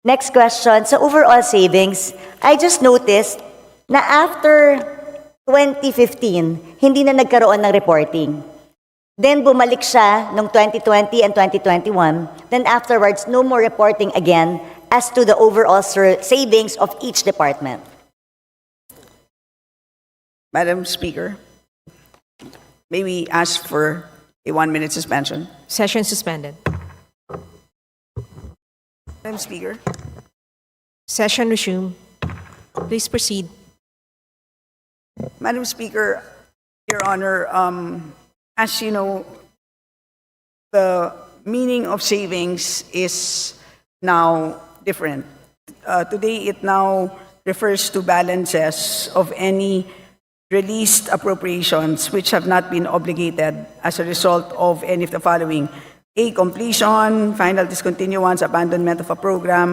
Next question. So overall savings, I just noticed na after 2015, hindi na nagkaroon ng reporting. Then bumalik siya noong 2020 and 2021. Then afterwards, no more reporting again as to the overall savings of each department. Madam Speaker, may we ask for a 1-minute suspension? Session suspended. Madam Speaker. Session resumed. Please proceed. Madam Speaker, Your Honor, as you know, the meaning of savings is now different. Today, it now refers to balances of any released appropriations which have not been obligated as a result of any of the following: A, completion, final discontinuance, abandonment of a program,